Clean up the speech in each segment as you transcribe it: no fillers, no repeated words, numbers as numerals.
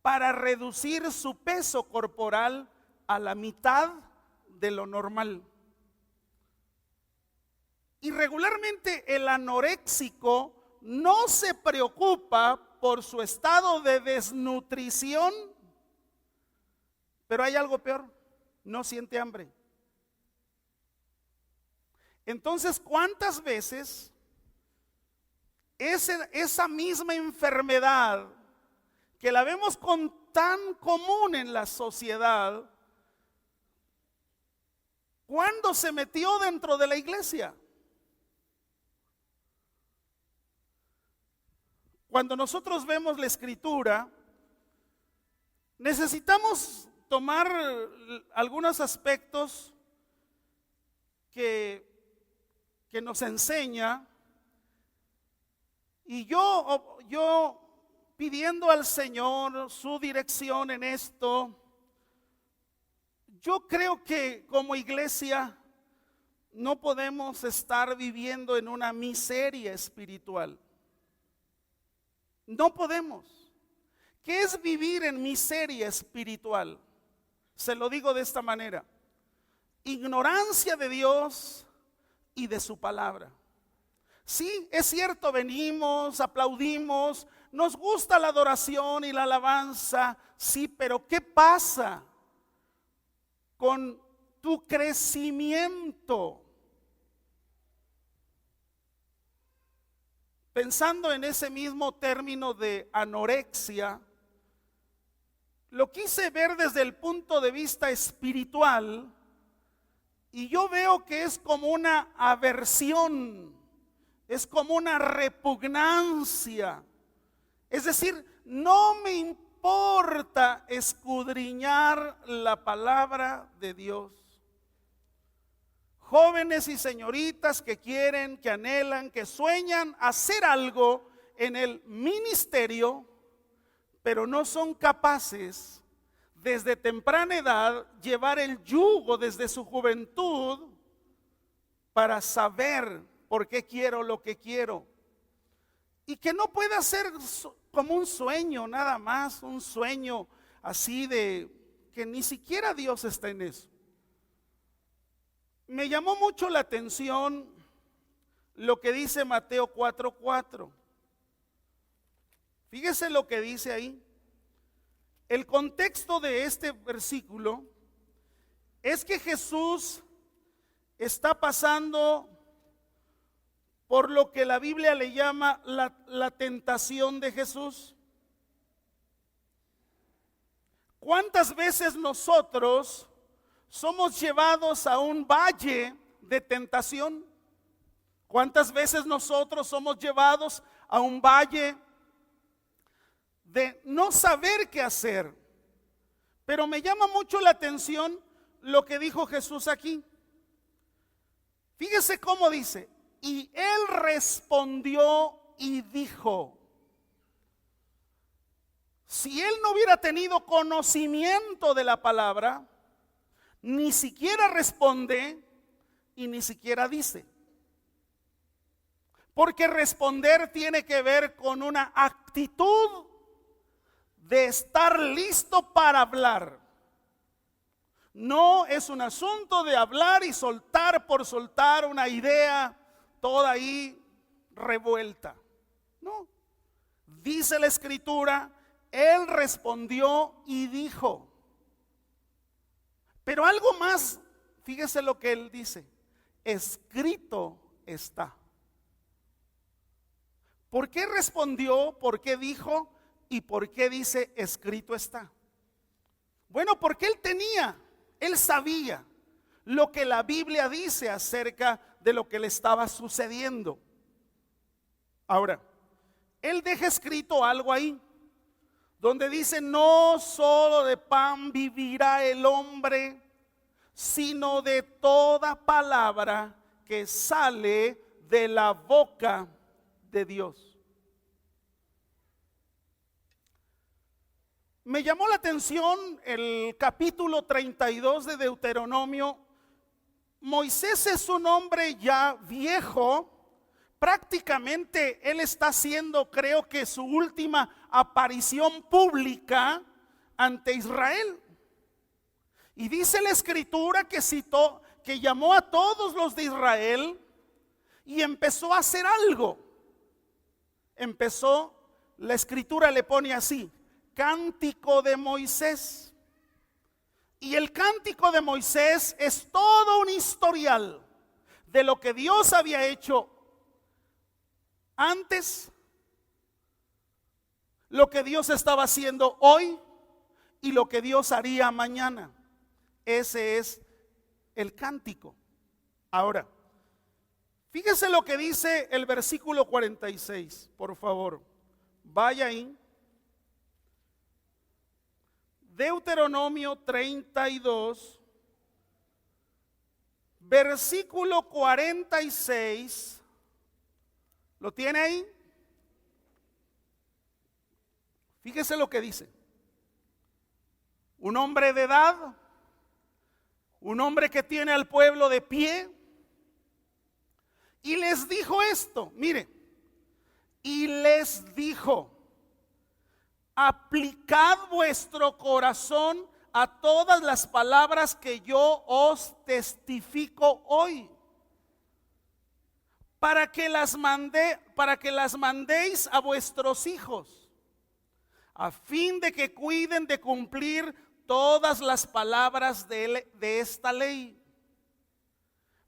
para reducir su peso corporal a la mitad de lo normal. Y regularmente el anoréxico no se preocupa por su estado de desnutrición, pero hay algo peor, no siente hambre. Entonces, ¿cuántas veces esa misma enfermedad que la vemos tan común en la sociedad, cuándo se metió dentro de la iglesia? Cuando nosotros vemos la escritura, necesitamos tomar algunos aspectos que nos enseña, y yo pidiendo al Señor su dirección en esto, yo creo que como iglesia no podemos estar viviendo en una miseria espiritual. No podemos. ¿Qué es vivir en miseria espiritual? Se lo digo de esta manera: ignorancia de Dios y de su palabra. Sí, es cierto, venimos, aplaudimos, nos gusta la adoración y la alabanza, sí, pero ¿qué pasa con tu crecimiento? Pensando en ese mismo término de anorexia, lo quise ver desde el punto de vista espiritual, y yo veo que es como una aversión, es como una repugnancia. Es decir, no me importa escudriñar la palabra de Dios. Jóvenes y señoritas que quieren, que anhelan, que sueñan hacer algo en el ministerio, pero no son capaces desde temprana edad llevar el yugo desde su juventud para saber por qué quiero lo que quiero. Y que no pueda ser como un sueño nada más, un sueño así de que ni siquiera Dios está en eso. Me llamó mucho la atención lo que dice Mateo 4:4. Fíjese lo que dice ahí. El contexto de este versículo es que Jesús está pasando por lo que la Biblia le llama la tentación de Jesús. ¿Cuántas veces nosotros somos llevados a un valle de tentación? ¿Cuántas veces nosotros somos llevados a un valle de no saber qué hacer? Pero me llama mucho la atención lo que dijo Jesús aquí. Fíjese cómo dice: y él respondió y dijo. Si él no hubiera tenido conocimiento de la palabra, ni siquiera responde y ni siquiera dice. Porque responder tiene que ver con una actitud de estar listo para hablar. No es un asunto de hablar y soltar por soltar una idea toda ahí revuelta. No. Dice la escritura, él respondió y dijo. Pero algo más, fíjese lo que él dice: escrito está. ¿Por qué respondió? ¿Por qué dijo? ¿Y por qué dice escrito está? Bueno, porque él sabía lo que la Biblia dice acerca de lo que le estaba sucediendo. Ahora, él deja escrito algo ahí, donde dice: no solo de pan vivirá el hombre, sino de toda palabra que sale de la boca de Dios. Me llamó la atención el capítulo 32 de Deuteronomio. Moisés es un hombre ya viejo. Prácticamente él está haciendo, creo que su última aparición pública ante Israel. Y dice la escritura que citó, que llamó a todos los de Israel y empezó a hacer algo. La escritura le pone así: cántico de Moisés. Y el cántico de Moisés es todo un historial de lo que Dios había hecho antes, lo que Dios estaba haciendo hoy y lo que Dios haría mañana. Ese es el cántico. Ahora, fíjese lo que dice el versículo 46, por favor. Vaya ahí. Deuteronomio 32, versículo 46. ¿Lo tiene ahí? Fíjese lo que dice. Un hombre de edad, un hombre que tiene al pueblo de pie, y les dijo esto, mire, y les dijo: aplicad vuestro corazón a todas las palabras que yo os testifico hoy, para que las mandéis a vuestros hijos, a fin de que cuiden de cumplir todas las palabras de esta ley.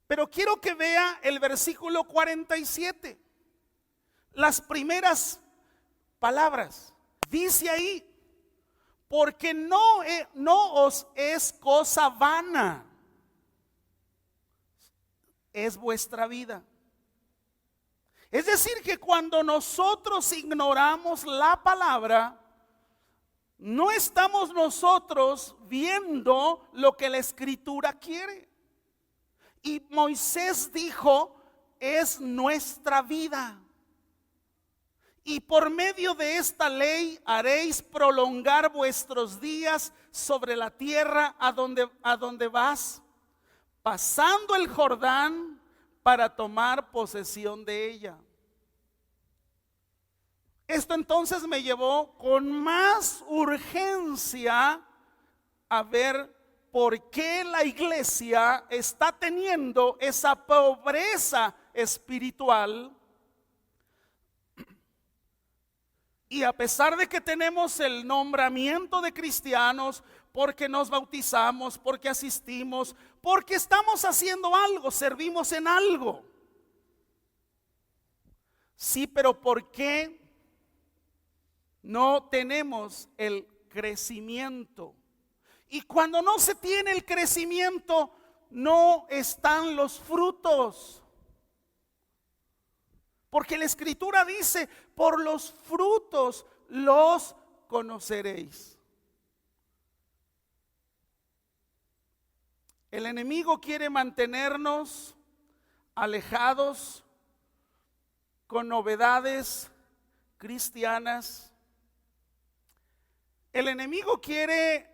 Pero quiero que vea el versículo 47, las primeras palabras. Dice ahí: porque no os es cosa vana, es vuestra vida. Es decir, que cuando nosotros ignoramos la palabra, no estamos nosotros viendo lo que la escritura quiere. Y Moisés dijo: es nuestra vida. Y por medio de esta ley haréis prolongar vuestros días sobre la tierra a donde vas, pasando el Jordán para tomar posesión de ella. Esto entonces me llevó con más urgencia a ver por qué la iglesia está teniendo esa pobreza espiritual. Y a pesar de que tenemos el nombramiento de cristianos, porque nos bautizamos, porque asistimos, porque estamos haciendo algo, servimos en algo. Sí, pero ¿por qué no tenemos el crecimiento? Y cuando no se tiene el crecimiento, no están los frutos. Porque la escritura dice: por los frutos los conoceréis. El enemigo quiere mantenernos alejados con novedades cristianas. El enemigo quiere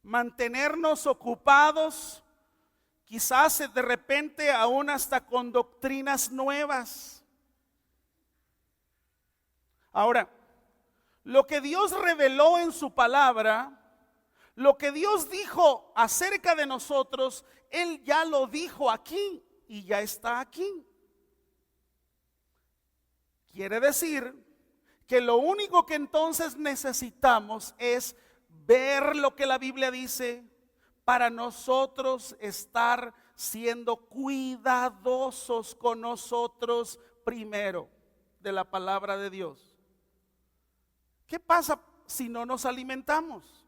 mantenernos ocupados, quizás de repente aún hasta con doctrinas nuevas. Ahora, lo que Dios reveló en su palabra, lo que Dios dijo acerca de nosotros, Él ya lo dijo aquí y ya está aquí. Quiere decir que lo único que entonces necesitamos es ver lo que la Biblia dice, para nosotros estar siendo cuidadosos con nosotros primero de la palabra de Dios. ¿Qué pasa si no nos alimentamos?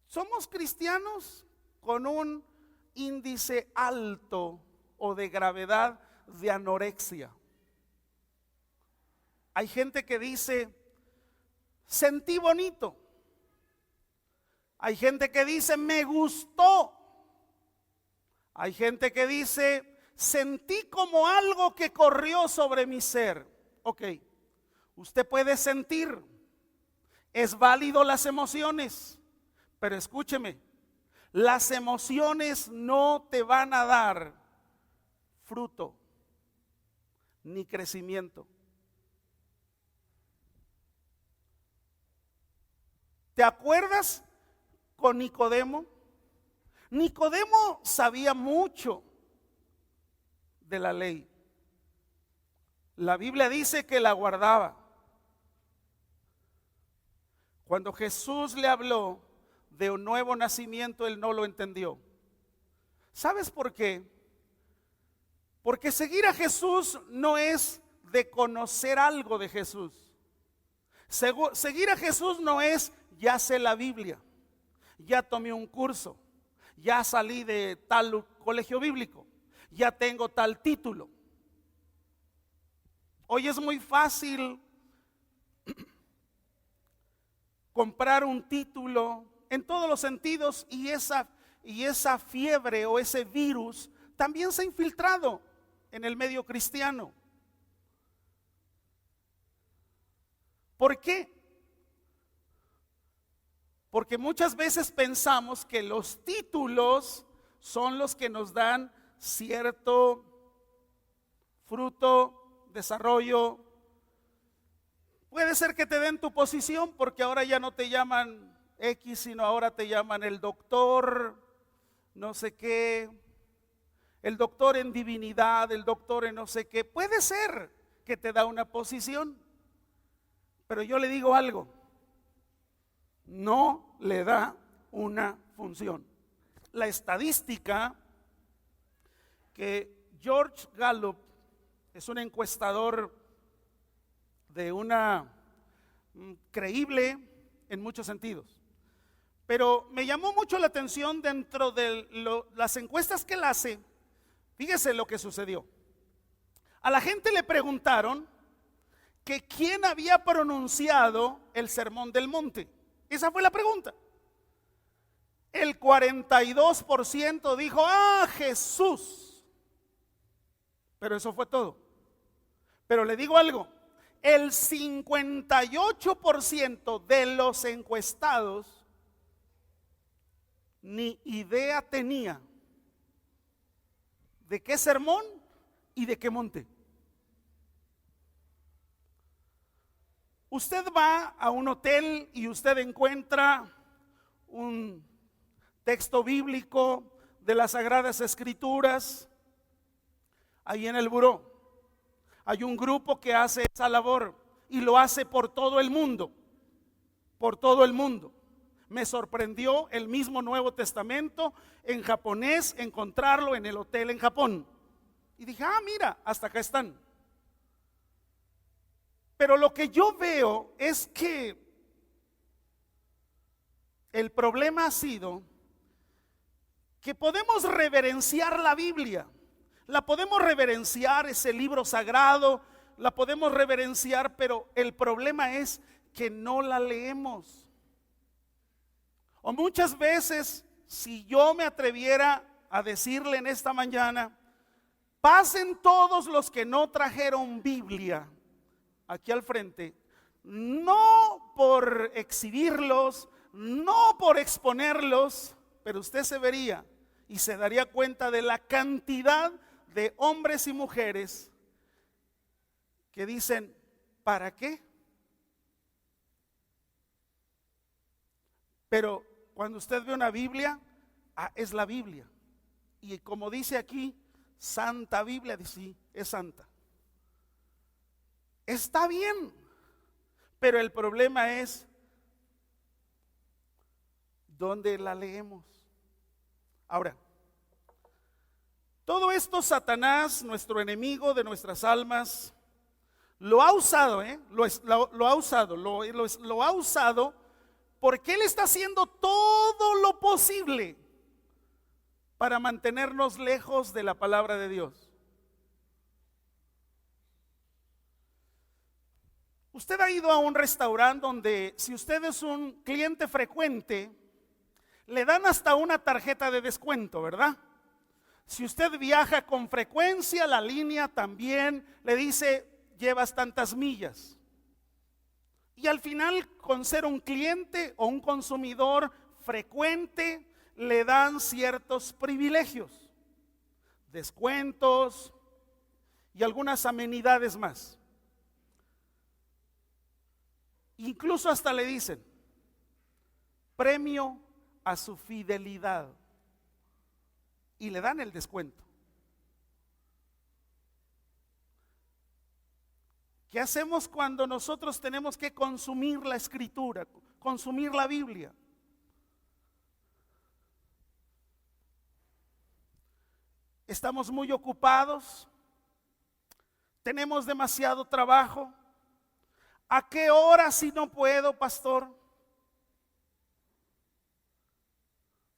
Somos cristianos con un índice alto o de gravedad de anorexia. Hay gente que dice: sentí bonito. Hay gente que dice: me gustó. Hay gente que dice: sentí como algo que corrió sobre mi ser. Ok, usted puede sentir, es válido las emociones, pero escúcheme, las emociones no te van a dar fruto ni crecimiento. ¿Te acuerdas con Nicodemo? Nicodemo sabía mucho de la ley. La Biblia dice que la guardaba. Cuando Jesús le habló de un nuevo nacimiento, él no lo entendió. ¿Sabes por qué? Porque seguir a Jesús no es de conocer algo de Jesús. Seguir a Jesús no es ya sé la Biblia, ya tomé un curso, ya salí de tal colegio bíblico, ya tengo tal título. Hoy es muy fácil comprar un título en todos los sentidos y esa fiebre o ese virus también se ha infiltrado en el medio cristiano. ¿Por qué? Porque muchas veces pensamos que los títulos son los que nos dan cierto fruto, desarrollo. Puede ser que te den tu posición porque ahora ya no te llaman X, sino ahora te llaman el doctor, no sé qué, el doctor en divinidad, el doctor en no sé qué. Puede ser que te da una posición, pero yo le digo algo, no le da una función. La estadística que George Gallup es un encuestador de una creíble en muchos sentidos, pero me llamó mucho la atención dentro de las encuestas que él hace. Fíjese lo que sucedió. A la gente le preguntaron que quién había pronunciado el Sermón del Monte. Esa fue la pregunta. El 42% dijo, Jesús. Pero eso fue todo. Pero le digo algo, el 58% de los encuestados ni idea tenía de qué sermón y de qué monte. Usted va a un hotel y usted encuentra un texto bíblico de las Sagradas Escrituras ahí en el buró. Hay un grupo que hace esa labor y lo hace por todo el mundo, por todo el mundo. Me sorprendió el mismo Nuevo Testamento en japonés, encontrarlo en el hotel en Japón. Y dije, mira, hasta acá están. Pero lo que yo veo es que el problema ha sido que podemos reverenciar la Biblia, la podemos reverenciar, ese libro sagrado, la podemos reverenciar, pero el problema es que no la leemos. O muchas veces, si yo me atreviera a decirle en esta mañana, pasen todos los que no trajeron Biblia aquí al frente, no por exhibirlos, no por exponerlos, pero usted se vería y se daría cuenta de la cantidad de hombres y mujeres que dicen, ¿para qué? Pero cuando usted ve una Biblia, es la Biblia. Y como dice aquí, Santa Biblia, dice, sí, es santa. Está bien, pero el problema es ¿dónde la leemos? Ahora, todo esto Satanás, nuestro enemigo de nuestras almas, lo ha usado, lo ha usado porque él está haciendo todo lo posible para mantenernos lejos de la palabra de Dios. Usted ha ido a un restaurante donde si usted es un cliente frecuente, le dan hasta una tarjeta de descuento, ¿verdad? Si usted viaja con frecuencia, la línea también le dice, llevas tantas millas. Y al final, con ser un cliente o un consumidor frecuente, le dan ciertos privilegios, descuentos y algunas amenidades más. Incluso hasta le dicen, premio a su fidelidad y le dan el descuento. ¿Qué hacemos cuando nosotros tenemos que consumir la escritura, consumir la Biblia? Estamos muy ocupados, tenemos demasiado trabajo. ¿A qué hora si no puedo, pastor?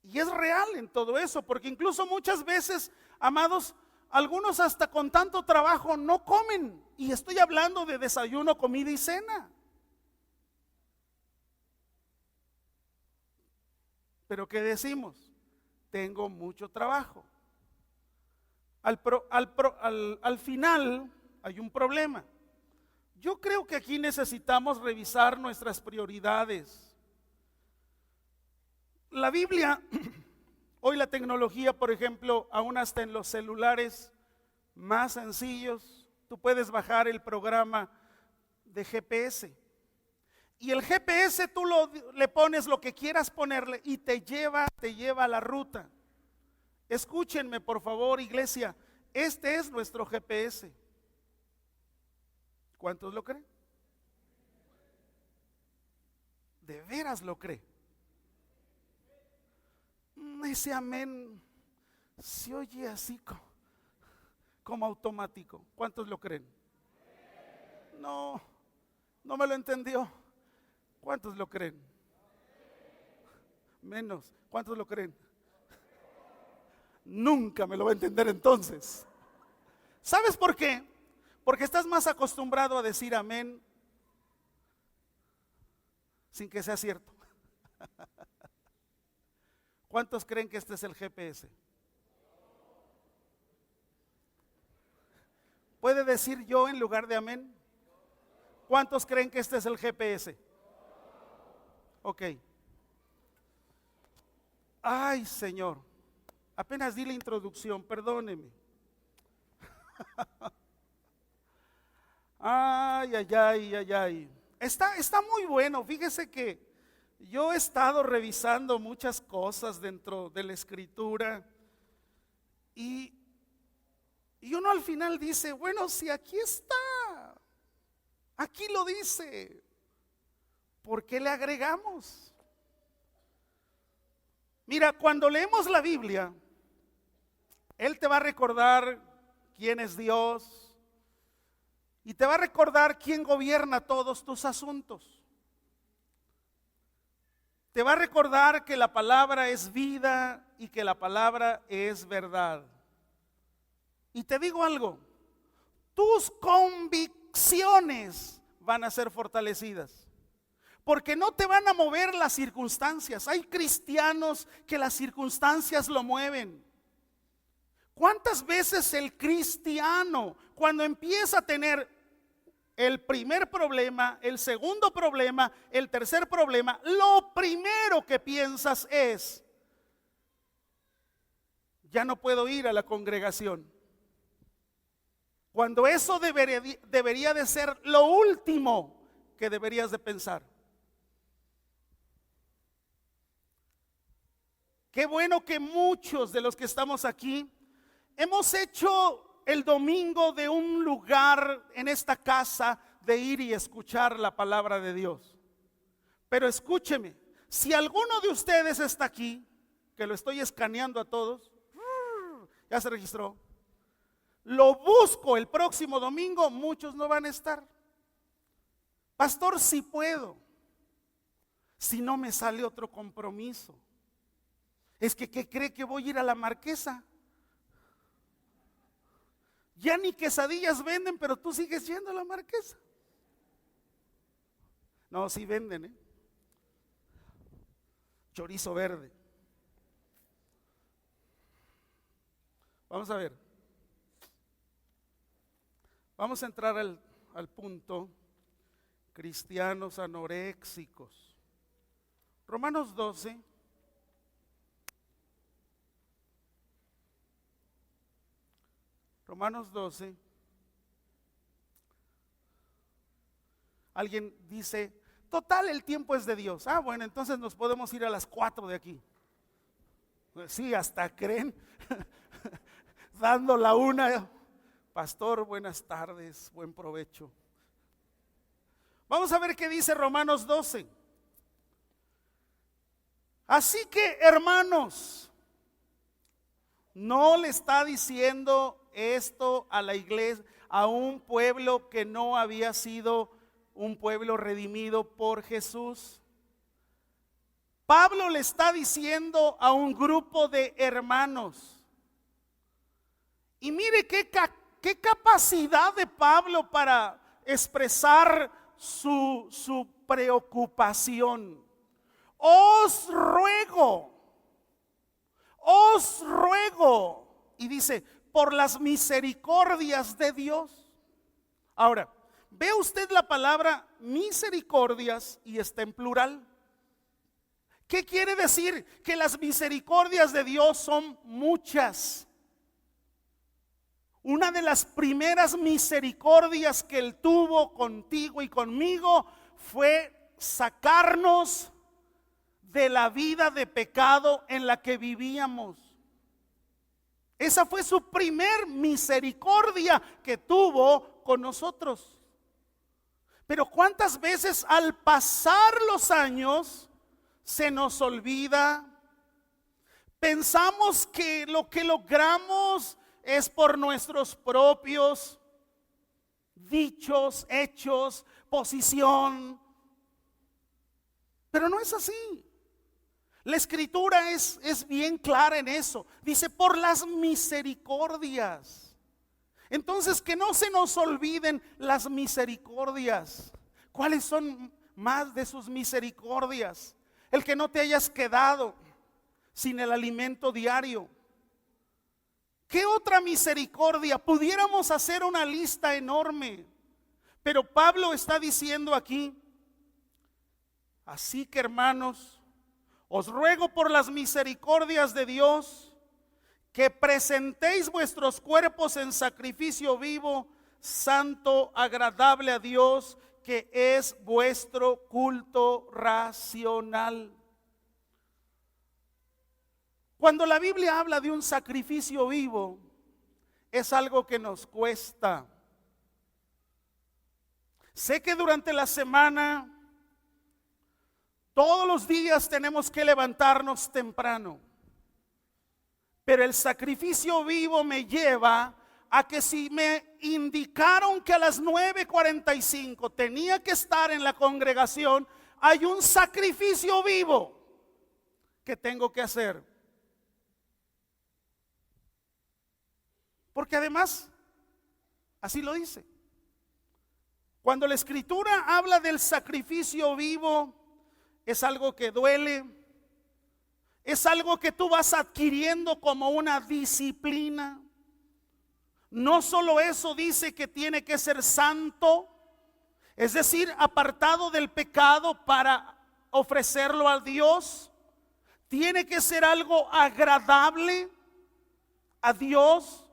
Y es real en todo eso, porque incluso muchas veces, amados, algunos hasta con tanto trabajo no comen. Y estoy hablando de desayuno, comida y cena. Pero ¿qué decimos? Tengo mucho trabajo. Al final hay un problema. Yo creo que aquí necesitamos revisar nuestras prioridades. La Biblia, hoy la tecnología, por ejemplo, aún hasta en los celulares más sencillos, tú puedes bajar el programa de GPS. Y el GPS tú le pones lo que quieras ponerle y te lleva a la ruta. Escúchenme por favor, iglesia, este es nuestro GPS. ¿Cuántos lo creen? ¿De veras lo cree? Ese amén se oye así como automático. ¿Cuántos lo creen? No me lo entendió. ¿Cuántos lo creen? Menos. ¿Cuántos lo creen? Nunca me lo va a entender entonces. ¿Sabes por qué? Porque estás más acostumbrado a decir amén sin que sea cierto. ¿Cuántos creen que este es el GPS? ¿Puede decir yo en lugar de amén? ¿Cuántos creen que este es el GPS? Ok. Ay, Señor, apenas di la introducción, perdóneme. Ay. Está muy bueno. Fíjese que yo he estado revisando muchas cosas dentro de la escritura y uno al final dice, bueno, si aquí está, aquí lo dice, ¿por qué le agregamos? Mira, cuando leemos la Biblia, Él te va a recordar quién es Dios y te va a recordar quién gobierna todos tus asuntos. Te va a recordar que la palabra es vida y que la palabra es verdad. Y te digo algo, tus convicciones van a ser fortalecidas, porque no te van a mover las circunstancias. Hay cristianos que las circunstancias lo mueven. ¿Cuántas veces el cristiano, cuando empieza a tener el primer problema, el segundo problema, el tercer problema, lo primero que piensas es, ya no puedo ir a la congregación? Cuando eso debería de ser lo último que deberías de pensar. Qué bueno que muchos de los que estamos aquí hemos hecho el domingo de un lugar en esta casa de ir y escuchar la palabra de Dios. Pero escúcheme, si alguno de ustedes está aquí, que lo estoy escaneando a todos, ya se registró, lo busco el próximo domingo, muchos no van a estar. Pastor, si puedo, si no me sale otro compromiso. Es que, ¿qué cree que voy a ir a la Marquesa? Ya ni quesadillas venden, pero tú sigues yendo a la Marquesa. No, sí venden, chorizo verde. Vamos a ver. Vamos a entrar al punto, cristianos anoréxicos. Romanos 12. Romanos 12. Alguien dice, Total, el tiempo es de Dios. Ah, bueno, entonces nos podemos ir a las 4 de aquí. Pues sí, hasta creen, dando la una. Pastor, buenas tardes, buen provecho. Vamos a ver qué dice Romanos 12. Así que, hermanos, no le está diciendo esto a la iglesia, a un pueblo que no había sido un pueblo redimido por Jesús. Pablo le está diciendo a un grupo de hermanos. Y mire qué capacidad de Pablo para expresar su preocupación. Os ruego, y dice, por las misericordias de Dios. Ahora, ve usted la palabra misericordias y está en plural. ¿Qué quiere decir? Que las misericordias de Dios son muchas. Una de las primeras misericordias que Él tuvo contigo y conmigo fue sacarnos de la vida de pecado en la que vivíamos. Esa fue su primer misericordia que tuvo con nosotros. Pero ¿cuántas veces al pasar los años se nos olvida? Pensamos que lo que logramos es por nuestros propios dichos, hechos, posición. Pero no es así. La escritura es bien clara en eso. Dice, por las misericordias. Entonces, que no se nos olviden las misericordias. ¿Cuáles son más de sus misericordias? El que no te hayas quedado sin el alimento diario. ¿Qué otra misericordia? Pudiéramos hacer una lista enorme. Pero Pablo está diciendo aquí, así que, hermanos, os ruego por las misericordias de Dios que presentéis vuestros cuerpos en sacrificio vivo, santo, agradable a Dios, que es vuestro culto racional. Cuando la Biblia habla de un sacrificio vivo, es algo que nos cuesta. Sé que durante la semana, todos los días tenemos que levantarnos temprano. Pero el sacrificio vivo me lleva a que si me indicaron que a las 9:45 tenía que estar en la congregación, hay un sacrificio vivo que tengo que hacer. Porque además, así lo dice. Cuando la escritura habla del sacrificio vivo, es algo que duele, es algo que tú vas adquiriendo como una disciplina. No solo eso, dice que tiene que ser santo, es decir, apartado del pecado para ofrecerlo a Dios. Tiene que ser algo agradable a Dios.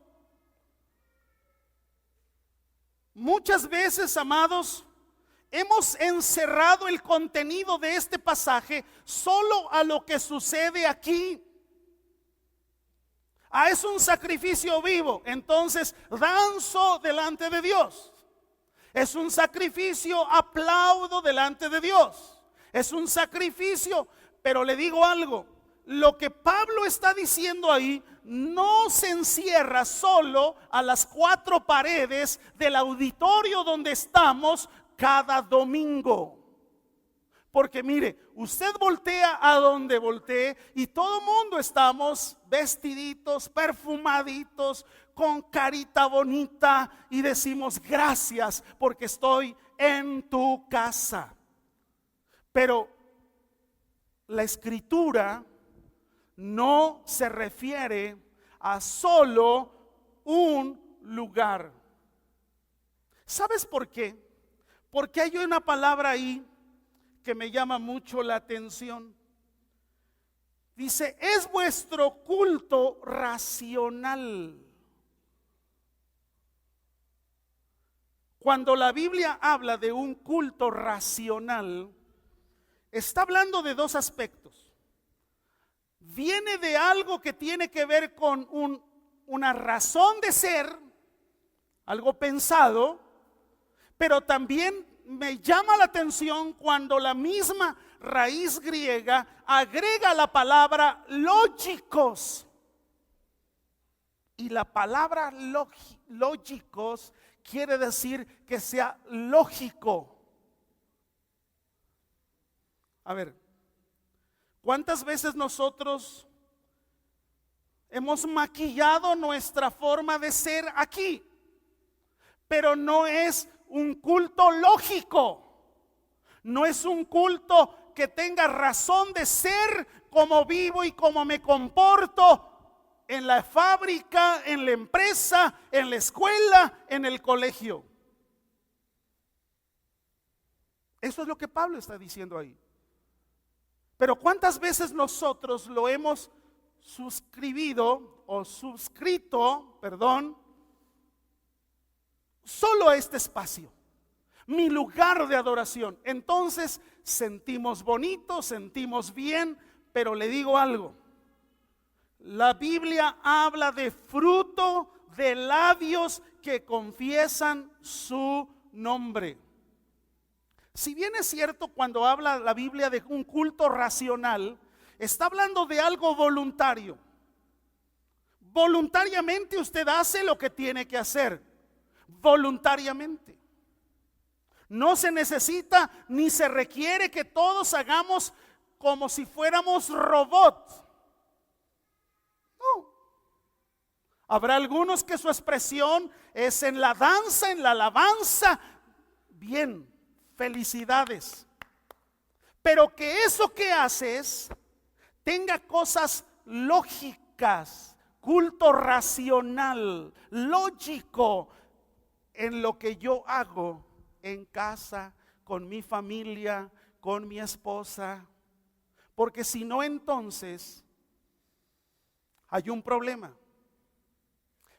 Muchas veces, amados, hemos encerrado el contenido de este pasaje solo a lo que sucede aquí. Es un sacrificio vivo, entonces danzo delante de Dios. Es un sacrificio, aplaudo delante de Dios. Es un sacrificio, pero le digo algo, lo que Pablo está diciendo ahí no se encierra solo a las 4 paredes del auditorio donde estamos cada domingo. Porque mire, usted voltea a donde voltee y todo el mundo estamos vestiditos, perfumaditos, con carita bonita y decimos gracias porque estoy en tu casa. Pero la escritura no se refiere a solo un lugar. ¿Sabes por qué? Porque hay una palabra ahí que me llama mucho la atención. Dice, es vuestro culto racional. Cuando la Biblia habla de un culto racional, está hablando de dos aspectos. Viene de algo que tiene que ver con una razón de ser, algo pensado, pero también me llama la atención cuando la misma raíz griega agrega la palabra lógicos. Y la palabra lógicos quiere decir que sea lógico. A ver, ¿cuántas veces nosotros hemos maquillado nuestra forma de ser aquí? Pero no es un culto lógico, no es un culto que tenga razón de ser, como vivo y como me comporto en la fábrica, en la empresa, en la escuela, en el colegio. Eso es lo que Pablo está diciendo ahí. Pero ¿cuántas veces nosotros lo hemos suscrito, solo a este espacio, mi lugar de adoración? Entonces sentimos bonito, sentimos bien, pero le digo algo. La Biblia habla de fruto de labios que confiesan su nombre. Si bien es cierto, cuando habla la Biblia de un culto racional, está hablando de algo voluntario. Voluntariamente usted hace lo que tiene que hacer. Voluntariamente. No se necesita ni se requiere que todos hagamos como si fuéramos robots. No. Habrá algunos que su expresión es en la danza, en la alabanza. Bien, felicidades. Pero que eso que haces tenga cosas lógicas, culto racional, lógico en lo que yo hago en casa, con mi familia, con mi esposa. Porque si no, entonces hay un problema.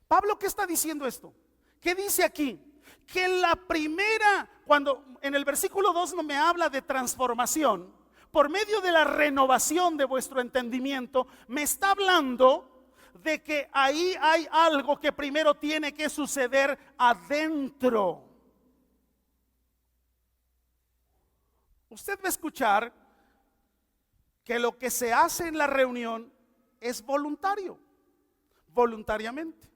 Pablo, ¿qué está diciendo esto? ¿Qué dice aquí? Que la primera, cuando en el versículo 2 no me habla de transformación, por medio de la renovación de vuestro entendimiento, me está hablando de que ahí hay algo que primero tiene que suceder adentro. Usted va a escuchar que lo que se hace en la reunión es voluntario, voluntariamente.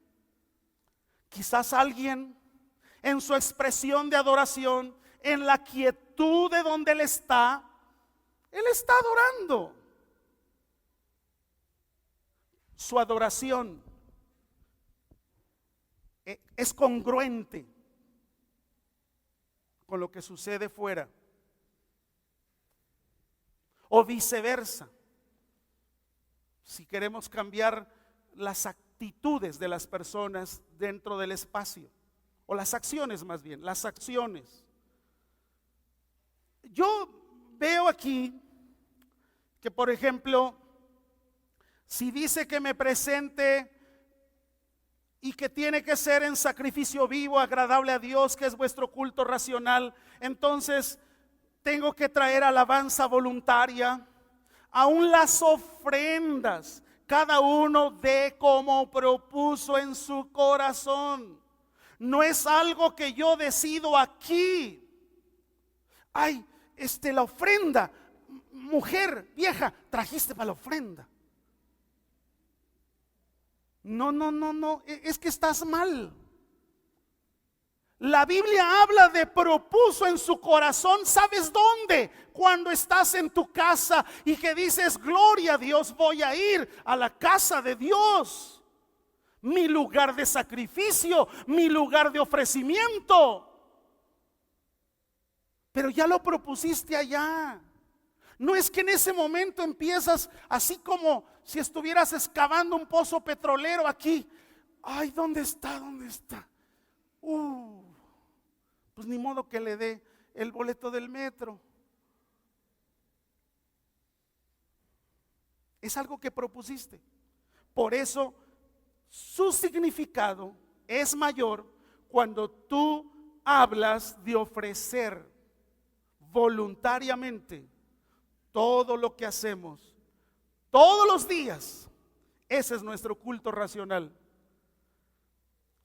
Quizás alguien en su expresión de adoración, en la quietud de donde él está adorando. Su adoración es congruente con lo que sucede fuera. O viceversa. Si queremos cambiar las actitudes de las personas dentro del espacio, o las acciones más bien, las acciones. Yo veo aquí que, por ejemplo, si dice que me presente y que tiene que ser en sacrificio vivo, agradable a Dios, que es vuestro culto racional, entonces tengo que traer alabanza voluntaria. Aún las ofrendas, cada uno dé como propuso en su corazón. No es algo que yo decido aquí. Ay, la ofrenda, mujer vieja, trajiste para la ofrenda. No, es que estás mal. La Biblia habla de propuso en su corazón. ¿Sabes dónde? Cuando estás en tu casa y que dices, gloria a Dios, voy a ir a la casa de Dios. Mi lugar de sacrificio, mi lugar de ofrecimiento. Pero ya lo propusiste allá. No es que en ese momento empiezas así como si estuvieras excavando un pozo petrolero aquí. Ay, ¿dónde está? ¿Dónde está? Pues ni modo que le dé el boleto del metro. Es algo que propusiste. Por eso su significado es mayor cuando tú hablas de ofrecer voluntariamente todo lo que hacemos, todos los días, ese es nuestro culto racional.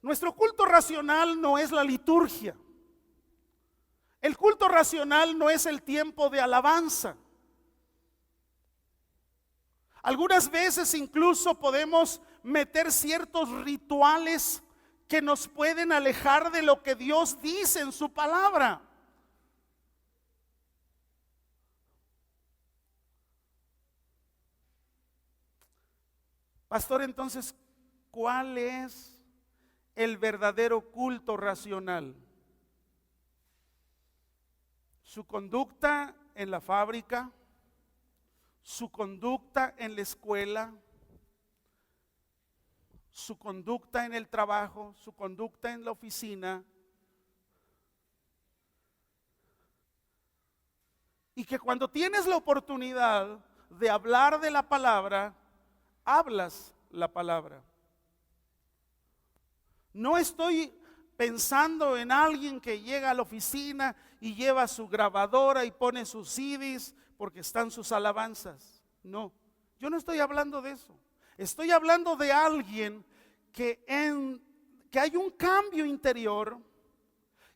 Nuestro culto racional no es la liturgia. El culto racional no es el tiempo de alabanza. Algunas veces incluso podemos meter ciertos rituales que nos pueden alejar de lo que Dios dice en su palabra. Pastor, entonces, ¿cuál es el verdadero culto racional? Su conducta en la fábrica, su conducta en la escuela, su conducta en el trabajo, su conducta en la oficina. Y que cuando tienes la oportunidad de hablar de la palabra, hablas la palabra. No estoy pensando en alguien que llega a la oficina y lleva su grabadora y pone sus CDs porque están sus alabanzas. No, yo no estoy hablando de eso. Estoy hablando de alguien que hay un cambio interior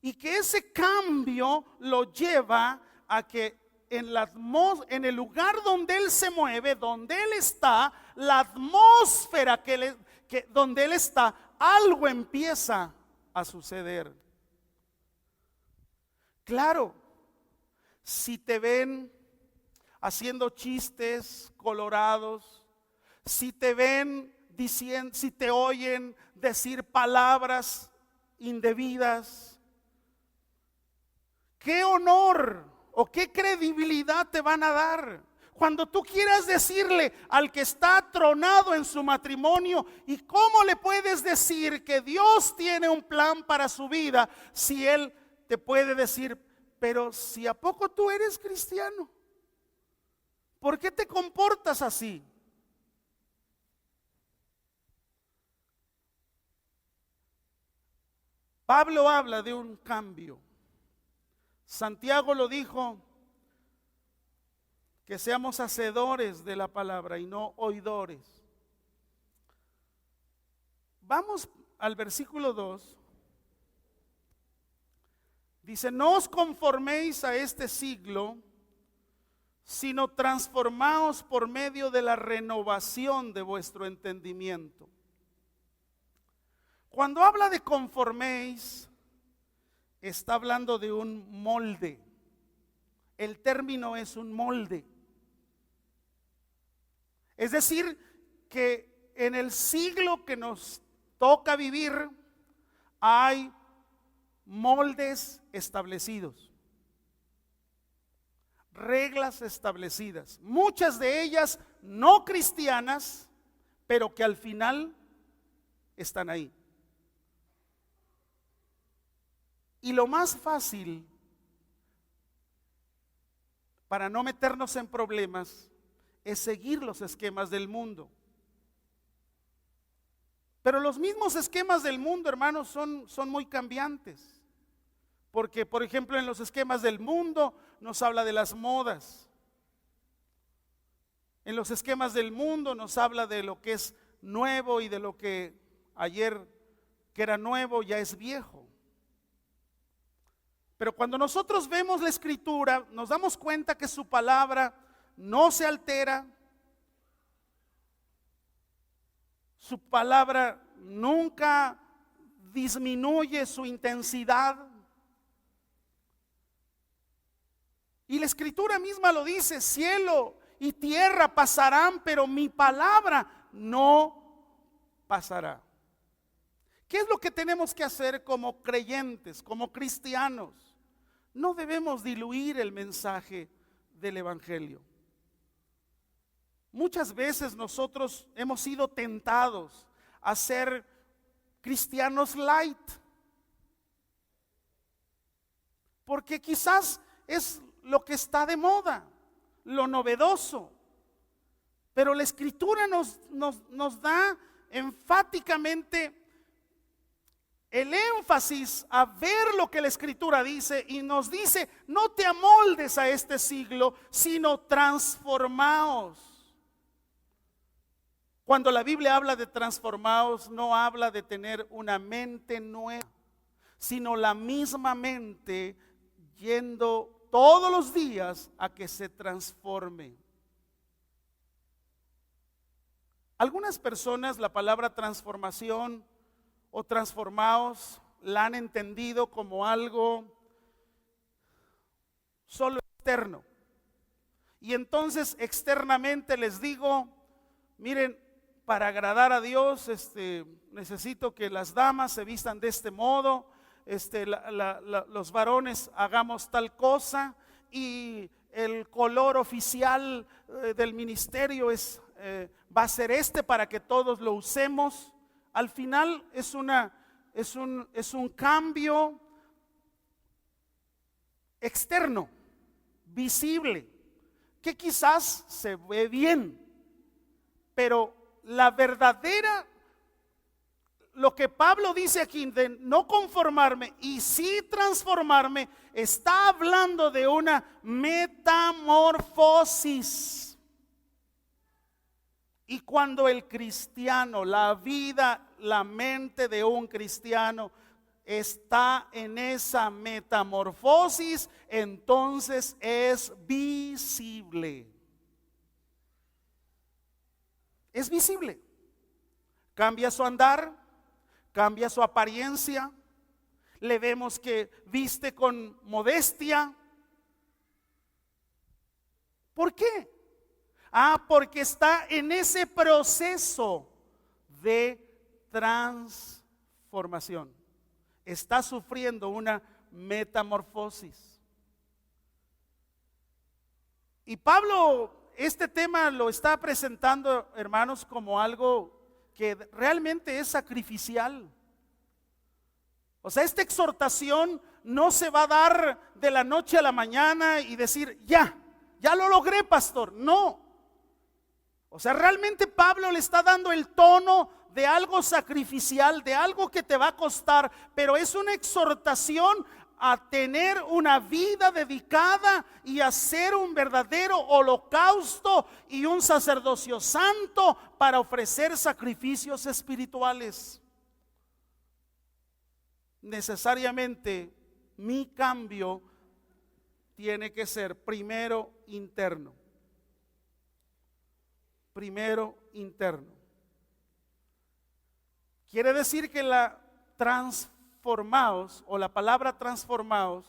y que ese cambio lo lleva a que en el lugar donde él se mueve, donde él está, la atmósfera donde él está, algo empieza a suceder. Claro, si te ven haciendo chistes colorados, si te ven diciendo, si te oyen decir palabras indebidas, ¿qué honor o qué credibilidad te van a dar? Cuando tú quieras decirle al que está tronado en su matrimonio, ¿y cómo le puedes decir que Dios tiene un plan para su vida si él te puede decir, pero si a poco tú eres cristiano? ¿Por qué te comportas así? Pablo habla de un cambio. Santiago lo dijo, que seamos hacedores de la palabra y no oidores. Vamos al versículo 2. Dice, no os conforméis a este siglo, sino transformaos por medio de la renovación de vuestro entendimiento. Cuando habla de conforméis, está hablando de un molde. El término es un molde. Es decir, que en el siglo que nos toca vivir hay moldes establecidos, reglas establecidas, muchas de ellas no cristianas, pero que al final están ahí. Y lo más fácil para no meternos en problemas es seguir los esquemas del mundo. Pero los mismos esquemas del mundo, hermanos, son muy cambiantes. Porque, por ejemplo, en los esquemas del mundo nos habla de las modas. En los esquemas del mundo nos habla de lo que es nuevo y de lo que ayer que era nuevo ya es viejo. Pero cuando nosotros vemos la Escritura, nos damos cuenta que su palabra no se altera, su palabra nunca disminuye su intensidad. Y la Escritura misma lo dice, cielo y tierra pasarán, pero mi palabra no pasará. ¿Qué es lo que tenemos que hacer como creyentes, como cristianos? No debemos diluir el mensaje del Evangelio. Muchas veces nosotros hemos sido tentados a ser cristianos light, porque quizás es lo que está de moda, lo novedoso, pero la Escritura nos da enfáticamente el énfasis a ver lo que la Escritura dice y nos dice: no te amoldes a este siglo, sino transformaos. Cuando la Biblia habla de transformaos, no habla de tener una mente nueva, sino la misma mente yendo todos los días a que se transforme. Algunas personas la palabra transformación o transformaos la han entendido como algo solo externo. Y entonces externamente les digo: miren, para agradar a Dios, necesito que las damas se vistan de este modo, los varones hagamos tal cosa, y el color oficial del ministerio va a ser para que todos lo usemos. Al final es un cambio externo, visible, que quizás se ve bien, pero la verdadera, lo que Pablo dice aquí de no conformarme y sí transformarme, está hablando de una metamorfosis. Y cuando el cristiano, la vida, la mente de un cristiano está en esa metamorfosis, entonces es visible. Es visible. Cambia su andar, cambia su apariencia. Le vemos que viste con modestia. ¿Por qué? Porque está en ese proceso de transformación. Está sufriendo una metamorfosis. Y Pablo este tema lo está presentando, hermanos, como algo que realmente es sacrificial. O sea, esta exhortación no se va a dar de la noche a la mañana y decir: ya lo logré, pastor. No. O sea, realmente Pablo le está dando el tono de algo sacrificial, de algo que te va a costar, pero es una exhortación a tener una vida dedicada y a ser un verdadero holocausto y un sacerdocio santo para ofrecer sacrificios espirituales. Necesariamente mi cambio tiene que ser primero interno. Primero interno. Quiere decir que la transformaos o la palabra transformaos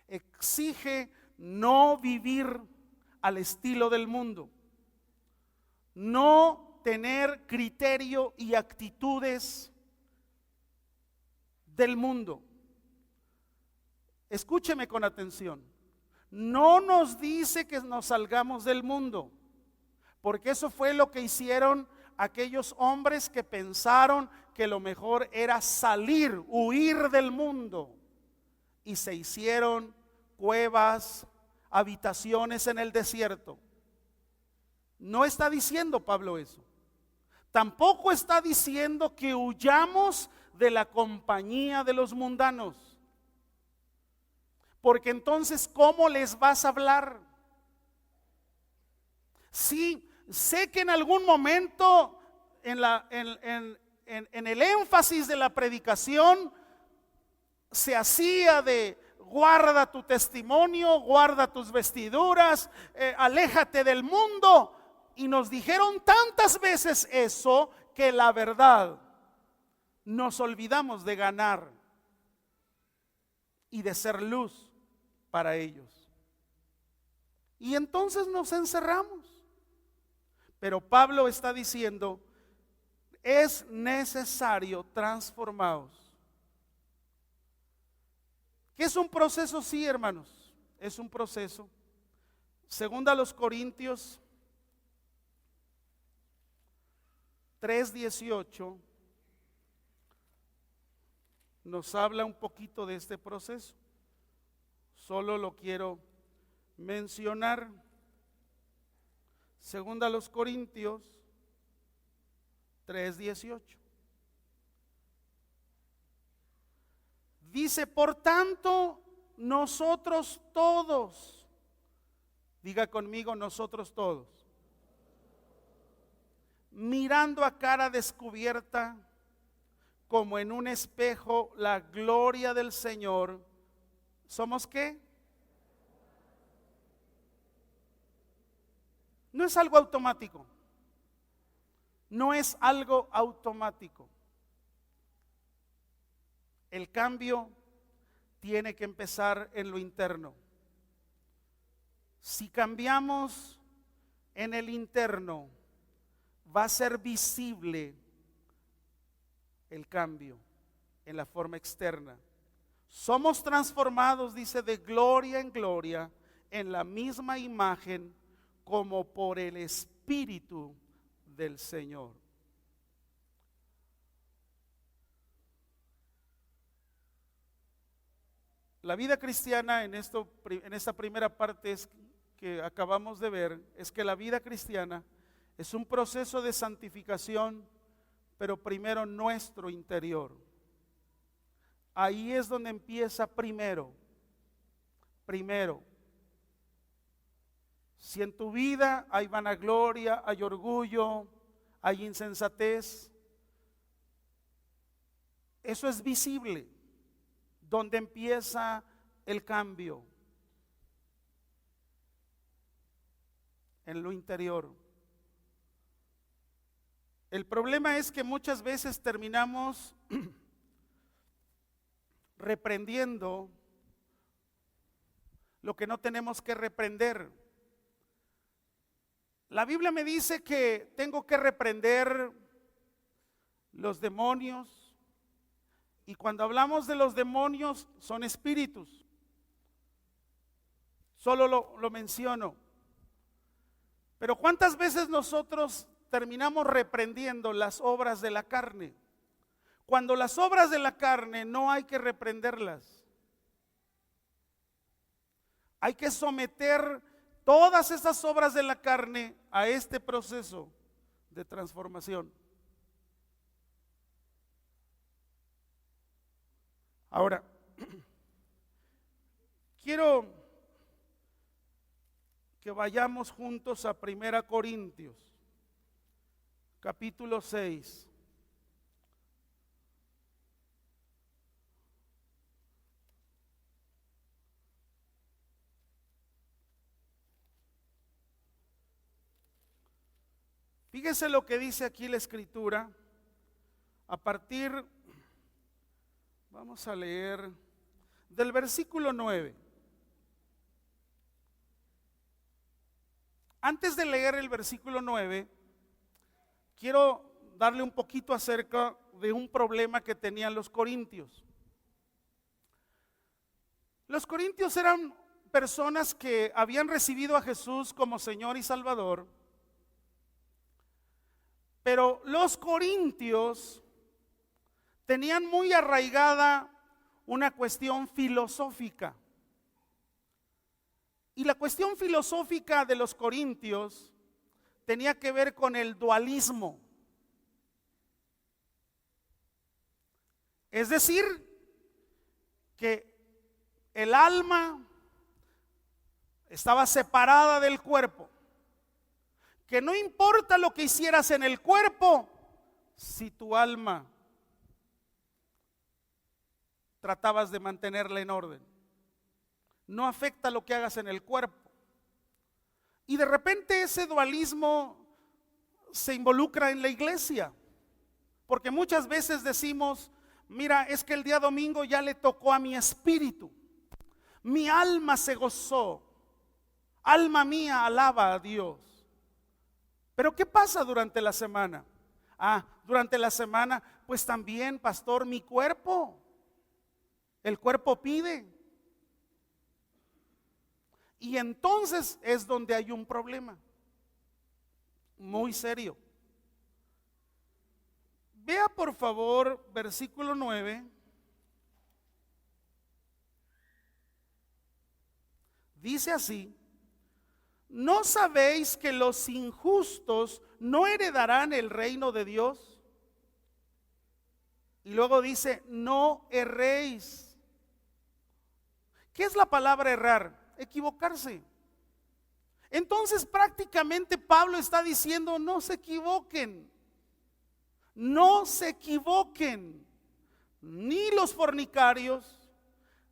exige no vivir al estilo del mundo, no tener criterio y actitudes del mundo. Escúcheme con atención. No nos dice que nos salgamos del mundo, porque eso fue lo que hicieron aquellos hombres que pensaron que lo mejor era salir, huir del mundo, y se hicieron cuevas, habitaciones en el desierto. No está diciendo Pablo eso. Tampoco está diciendo que huyamos de la compañía de los mundanos, porque entonces ¿cómo les vas a hablar? Sí, sé que en algún momento en el énfasis de la predicación se hacía de: guarda tu testimonio, guarda tus vestiduras, aléjate del mundo. Y nos dijeron tantas veces eso que la verdad nos olvidamos de ganar y de ser luz para ellos. Y entonces nos encerramos. Pero Pablo está diciendo: es necesario transformaos. ¿Qué es un proceso? Sí, hermanos, es un proceso. Segunda a los Corintios 3:18 nos habla un poquito de este proceso. Solo lo quiero mencionar. Segunda a los Corintios 3:18. Dice, por tanto, nosotros todos, diga conmigo, nosotros todos, mirando a cara descubierta, como en un espejo, la gloria del Señor, ¿somos qué? No es algo automático. No es algo automático. El cambio tiene que empezar en lo interno. Si cambiamos en el interno, va a ser visible el cambio en la forma externa. Somos transformados, dice, de gloria en gloria, en la misma imagen, como por el Espíritu del Señor. La vida cristiana en esta primera parte que acabamos de ver, es que la vida cristiana es un proceso de santificación, pero primero nuestro interior. Ahí es donde empieza primero. Si en tu vida hay vanagloria, hay orgullo, hay insensatez, eso es visible. Donde empieza el cambio, en lo interior. El problema es que muchas veces terminamos reprendiendo lo que no tenemos que reprender. La Biblia me dice que tengo que reprender los demonios. Y cuando hablamos de los demonios, son espíritus. Solo lo menciono. Pero ¿cuántas veces nosotros terminamos reprendiendo las obras de la carne? Cuando las obras de la carne no hay que reprenderlas. Hay que someter todas esas obras de la carne a este proceso de transformación. Ahora, quiero que vayamos juntos a 1 Corintios, capítulo 6. Fíjese lo que dice aquí la Escritura, vamos a leer del versículo 9. Antes de leer el versículo 9, quiero darle un poquito acerca de un problema que tenían los corintios. Los corintios eran personas que habían recibido a Jesús como Señor y Salvador, pero los corintios tenían muy arraigada una cuestión filosófica. Y la cuestión filosófica de los corintios tenía que ver con el dualismo. Es decir, que el alma estaba separada del cuerpo. Que no importa lo que hicieras en el cuerpo, si tu alma tratabas de mantenerla en orden. No afecta lo que hagas en el cuerpo. Y de repente ese dualismo se involucra en la iglesia. Porque muchas veces decimos, mira, es que el día domingo ya le tocó a mi espíritu. Mi alma se gozó. Alma mía alaba a Dios. Pero ¿qué pasa durante la semana? Durante la semana, pues también, pastor, mi cuerpo. El cuerpo pide. Y entonces es donde hay un problema muy serio. Vea por favor versículo 9. Dice así: ¿no sabéis que los injustos no heredarán el reino de Dios? Y luego dice, no erréis. ¿Qué es la palabra errar? Equivocarse. Entonces prácticamente Pablo está diciendo, no se equivoquen, no se equivoquen, ni los fornicarios,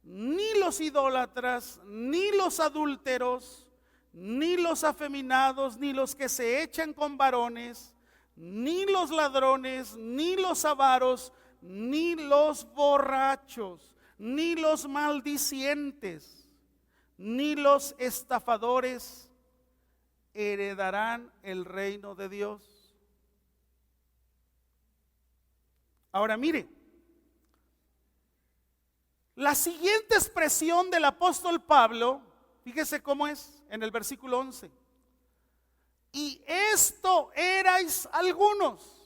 ni los idólatras, ni los adúlteros, ni los afeminados, ni los que se echan con varones, ni los ladrones, ni los avaros, ni los borrachos, ni los maldicientes, ni los estafadores heredarán el reino de Dios. Ahora mire, la siguiente expresión del apóstol Pablo, fíjese cómo es en el versículo 11. Y esto erais algunos.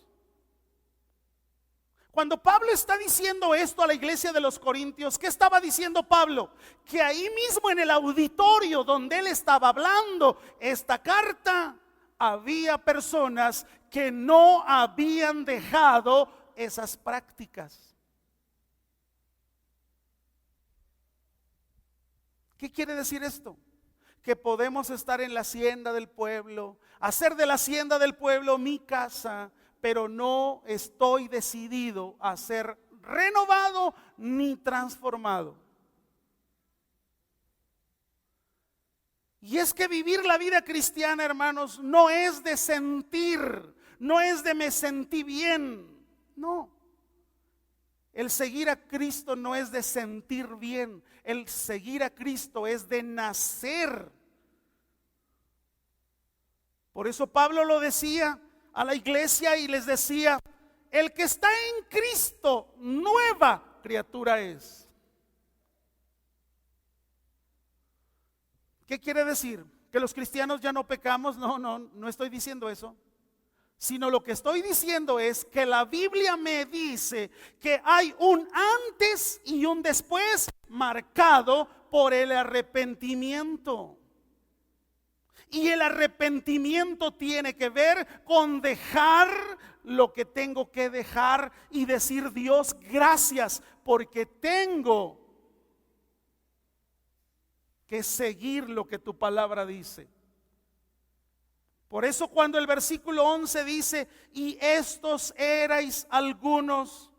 Cuando Pablo está diciendo esto a la iglesia de los Corintios, ¿qué estaba diciendo Pablo? Que ahí mismo en el auditorio donde él estaba hablando esta carta, había personas que no habían dejado esas prácticas. ¿Qué quiere decir esto? Que podemos estar en la hacienda del pueblo, hacer de la hacienda del pueblo mi casa, pero no estoy decidido a ser renovado ni transformado. Y es que vivir la vida cristiana, hermanos, no es de sentir, no es de me sentí bien, no. El seguir a Cristo no es de sentir bien, el seguir a Cristo es de nacer. Por eso Pablo lo decía a la iglesia y les decía, el que está en Cristo, nueva criatura es. ¿Qué quiere decir? ¿Que los cristianos ya no pecamos? No estoy diciendo eso. Sino lo que estoy diciendo es que la Biblia me dice que hay un antes y un después marcado por el arrepentimiento. Y el arrepentimiento tiene que ver con dejar lo que tengo que dejar y decir, Dios, gracias, porque tengo que seguir lo que tu palabra dice. Por eso cuando el versículo 11 dice, y estos erais algunos,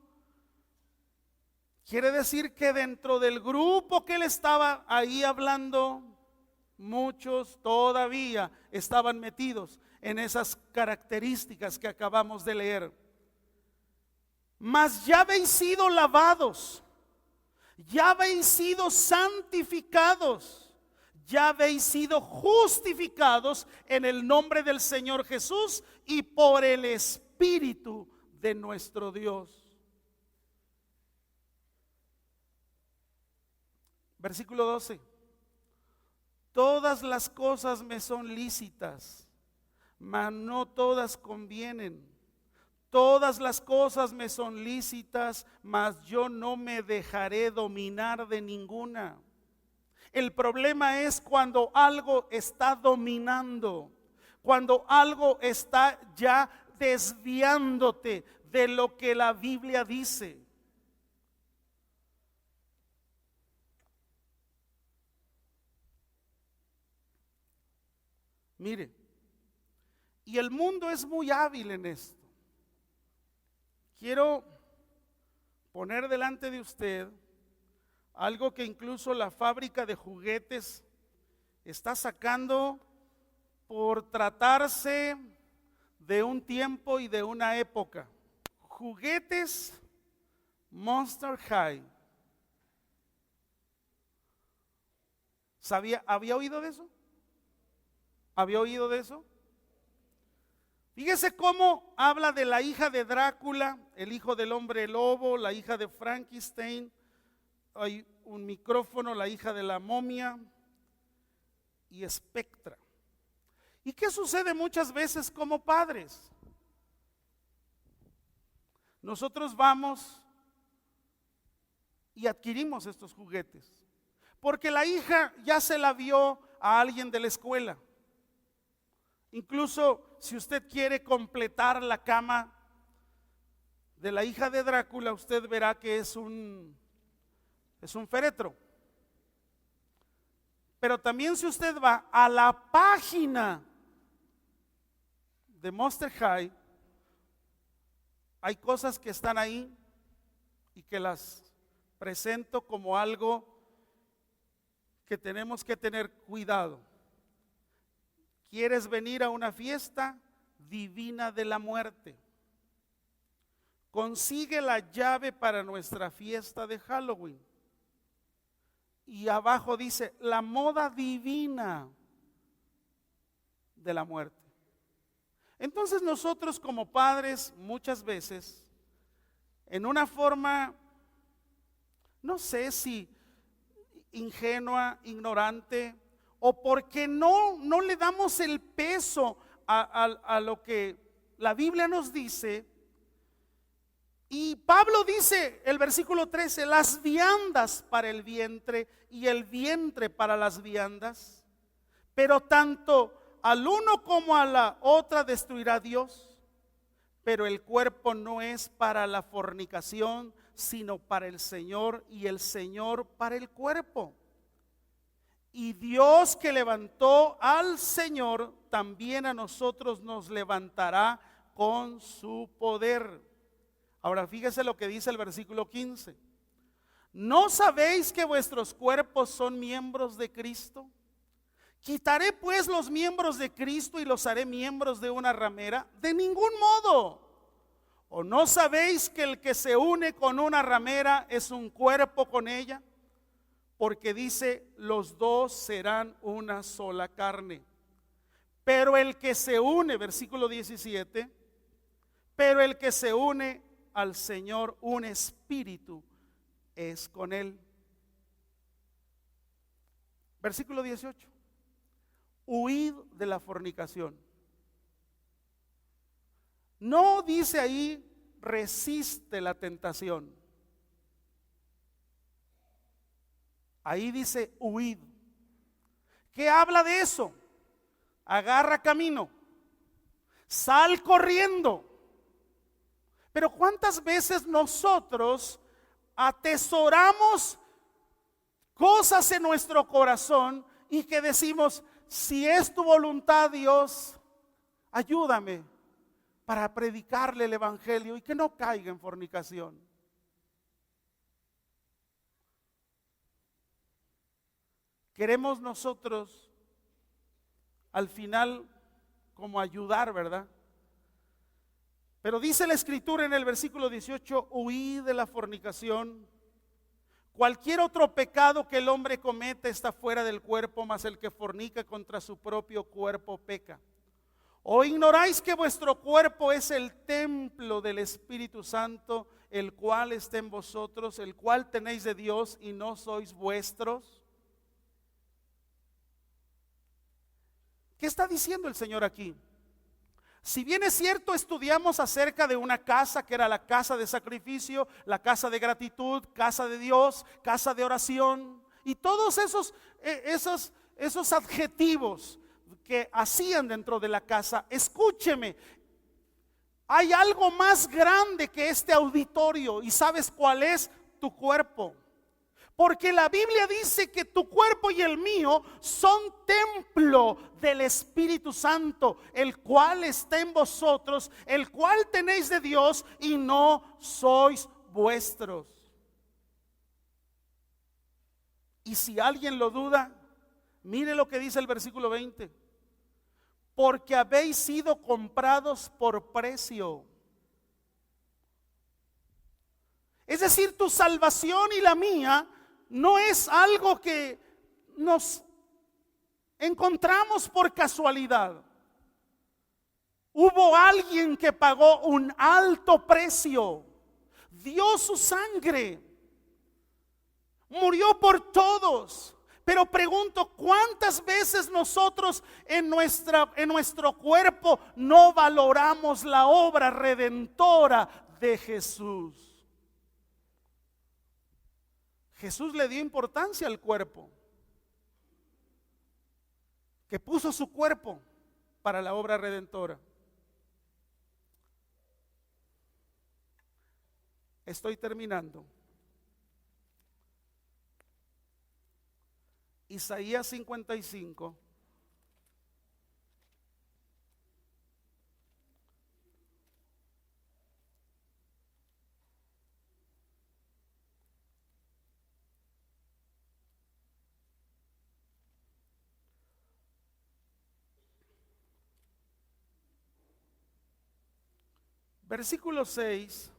quiere decir que dentro del grupo que él estaba ahí hablando, muchos todavía estaban metidos en esas características que acabamos de leer. Mas ya habéis sido lavados, ya habéis sido santificados, ya habéis sido justificados en el nombre del Señor Jesús y por el Espíritu de nuestro Dios. Versículo 12. Todas las cosas me son lícitas, mas no todas convienen. Todas las cosas me son lícitas, mas yo no me dejaré dominar de ninguna. El problema es cuando algo está dominando, cuando algo está ya desviándote de lo que la Biblia dice. Mire, y el mundo es muy hábil en esto. Quiero poner delante de usted algo que incluso la fábrica de juguetes está sacando por tratarse de un tiempo y de una época. Juguetes Monster High. ¿Había oído de eso? ¿Había oído de eso? Fíjese cómo habla de la hija de Drácula, el hijo del hombre lobo, la hija de Frankenstein, hay un micrófono, la hija de la momia y Espectra. ¿Y qué sucede muchas veces como padres? Nosotros vamos y adquirimos estos juguetes, porque la hija ya se la vio a alguien de la escuela. Incluso si usted quiere completar la cama de la hija de Drácula, usted verá que es un féretro. Pero también si usted va a la página de Monster High, hay cosas que están ahí y que las presento como algo que tenemos que tener cuidado. ¿Quieres venir a una fiesta divina de la muerte? Consigue la llave para nuestra fiesta de Halloween. Y abajo dice, la moda divina de la muerte. Entonces nosotros como padres muchas veces, en una forma, no sé si ingenua, ignorante, o porque no le damos el peso a lo que la Biblia nos dice. Y Pablo dice, el versículo 13, las viandas para el vientre y el vientre para las viandas, pero tanto al uno como a la otra destruirá Dios. Pero el cuerpo no es para la fornicación, sino para el Señor, y el Señor para el cuerpo. Y Dios que levantó al Señor, también a nosotros nos levantará con su poder. Ahora fíjese lo que dice el versículo 15. ¿No sabéis que vuestros cuerpos son miembros de Cristo? ¿Quitaré pues los miembros de Cristo y los haré miembros de una ramera? De ningún modo. ¿O no sabéis que el que se une con una ramera es un cuerpo con ella? Porque dice, los dos serán una sola carne. Pero el que se une, versículo 17, pero el que se une al Señor, un espíritu es con él. Versículo 18. Huid de la fornicación. No dice ahí, resiste la tentación. Ahí dice, huid. ¿Qué habla de eso? Agarra camino. Sal corriendo. Pero ¿cuántas veces nosotros atesoramos cosas en nuestro corazón y que decimos, si es tu voluntad, Dios, ayúdame para predicarle el evangelio y que no caiga en fornicación? Queremos nosotros al final como ayudar, ¿verdad? Pero dice la escritura en el versículo 18, huid de la fornicación. Cualquier otro pecado que el hombre cometa está fuera del cuerpo, mas el que fornica contra su propio cuerpo peca. ¿O ignoráis que vuestro cuerpo es el templo del Espíritu Santo, el cual está en vosotros, el cual tenéis de Dios y no sois vuestros? ¿Qué está diciendo el Señor aquí? Si bien es cierto, estudiamos acerca de una casa que era la casa de sacrificio, la casa de gratitud, casa de Dios, casa de oración, y todos esos adjetivos que hacían dentro de la casa, escúcheme, hay algo más grande que este auditorio, y ¿sabes cuál es? Tu cuerpo. Porque la Biblia dice que tu cuerpo y el mío son templo del Espíritu Santo, el cual está en vosotros, el cual tenéis de Dios y no sois vuestros. Y si alguien lo duda, mire lo que dice el versículo 20. Porque habéis sido comprados por precio. Es decir, tu salvación y la mía no es algo que nos encontramos por casualidad. Hubo alguien que pagó un alto precio, dio su sangre, murió por todos. Pero pregunto, ¿cuántas veces nosotros en nuestro cuerpo no valoramos la obra redentora de Jesús? Jesús le dio importancia al cuerpo, que puso su cuerpo para la obra redentora. Estoy terminando. Isaías 55. Versículo 6.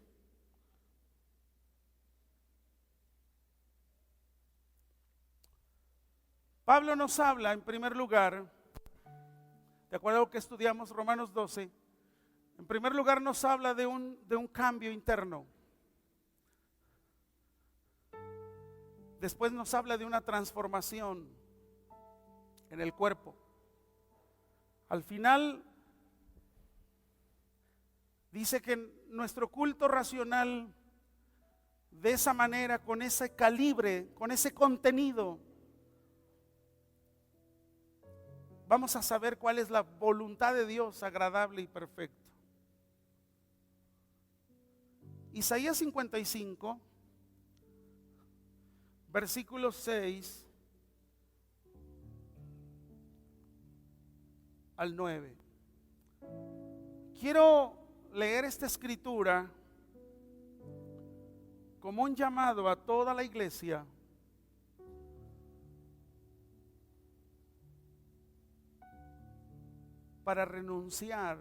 Pablo nos habla en primer lugar, de acuerdo a lo que estudiamos Romanos 12, en primer lugar nos habla de un cambio interno. Después nos habla de una transformación en el cuerpo. Al final dice que nuestro culto racional, de esa manera, con ese calibre, con ese contenido, vamos a saber cuál es la voluntad de Dios agradable y perfecta. Isaías 55, versículo 6 al 9. Quiero leer esta escritura como un llamado a toda la iglesia para renunciar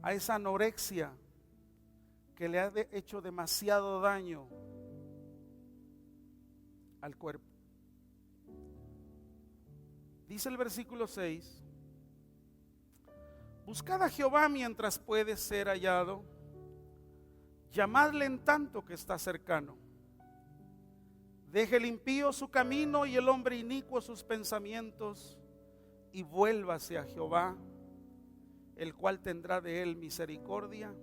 a esa anorexia que le ha hecho demasiado daño al cuerpo. Dice el versículo 6: buscad a Jehová mientras puede ser hallado, llamadle en tanto que está cercano. Deje el impío su camino y el hombre inicuo sus pensamientos, y vuélvase a Jehová, el cual tendrá de él misericordia,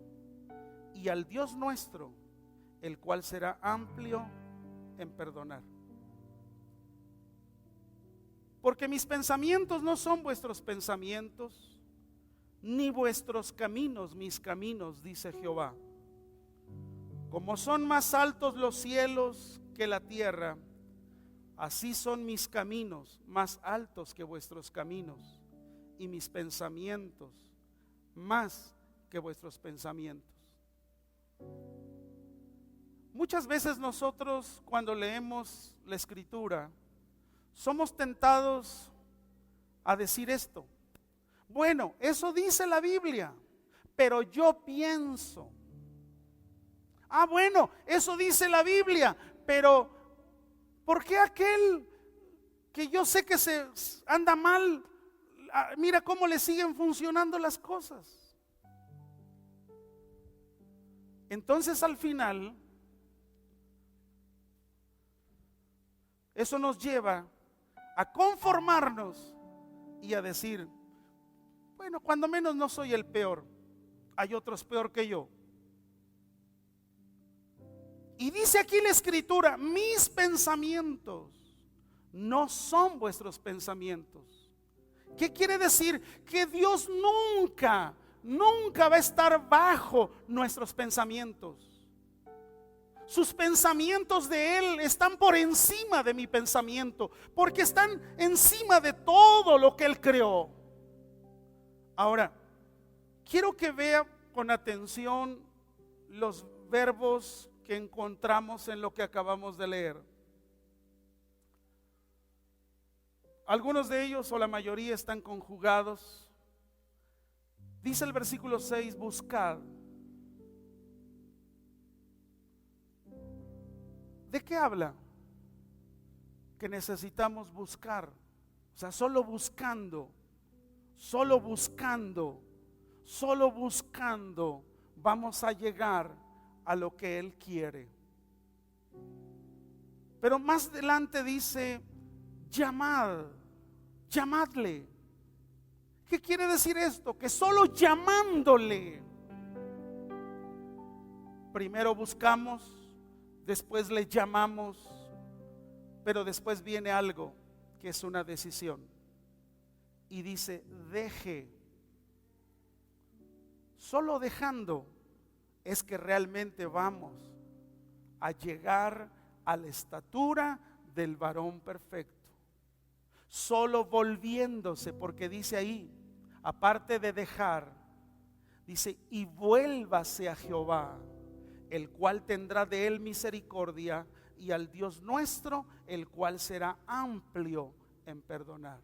y al Dios nuestro, el cual será amplio en perdonar. Porque mis pensamientos no son vuestros pensamientos, ni vuestros caminos mis caminos, dice Jehová. Como son más altos los cielos que la tierra, así son mis caminos más altos que vuestros caminos, y mis pensamientos más que vuestros pensamientos. Muchas veces nosotros, cuando leemos la escritura, somos tentados a decir esto: bueno, eso dice la Biblia, pero yo pienso. Bueno, eso dice la Biblia, pero ¿por qué aquel que yo sé que se anda mal, mira cómo le siguen funcionando las cosas? Entonces al final, eso nos lleva a conformarnos y a decir: bueno, cuando menos no soy el peor, hay otros peor que yo. Y dice aquí la escritura: mis pensamientos no son vuestros pensamientos. ¿Qué quiere decir? Que Dios nunca va a estar bajo nuestros pensamientos. Sus pensamientos de Él están por encima de mi pensamiento, porque están encima de todo lo que Él creó. Ahora, quiero que vea con atención los verbos que encontramos en lo que acabamos de leer. Algunos de ellos, o la mayoría, están conjugados. Dice el versículo 6: buscad. ¿De qué habla? Que necesitamos buscar. O sea, solo buscando vamos a llegar a lo que Él quiere. Pero más adelante dice: llamadle. ¿Qué quiere decir esto? Que solo llamándole, primero buscamos, después le llamamos, pero después viene algo que es una decisión. Y dice: deje. Solo dejando es que realmente vamos a llegar a la estatura del varón perfecto. Solo volviéndose, porque dice ahí, aparte de dejar, dice, y vuélvase a Jehová, el cual tendrá de él misericordia, y al Dios nuestro, el cual será amplio en perdonar.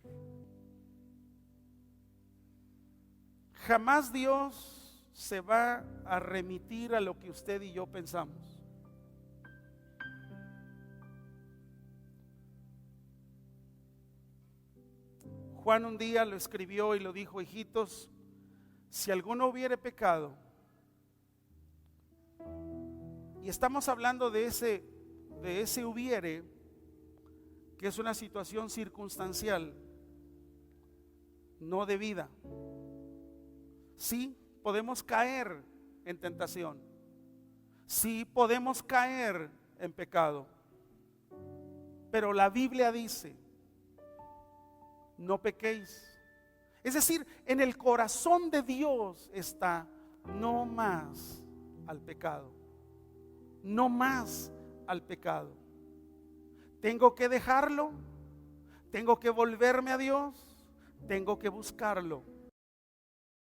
Jamás Dios se va a remitir a lo que usted y yo pensamos. Juan un día lo escribió y lo dijo: hijitos, si alguno hubiere pecado, y estamos hablando de ese hubiere, que es una situación circunstancial, no de vida. Sí, podemos caer en tentación, sí podemos caer en pecado, pero la Biblia dice: no pequéis. Es decir, en el corazón de Dios está no más al pecado, no más al pecado. Tengo que dejarlo, tengo que volverme a Dios, tengo que buscarlo.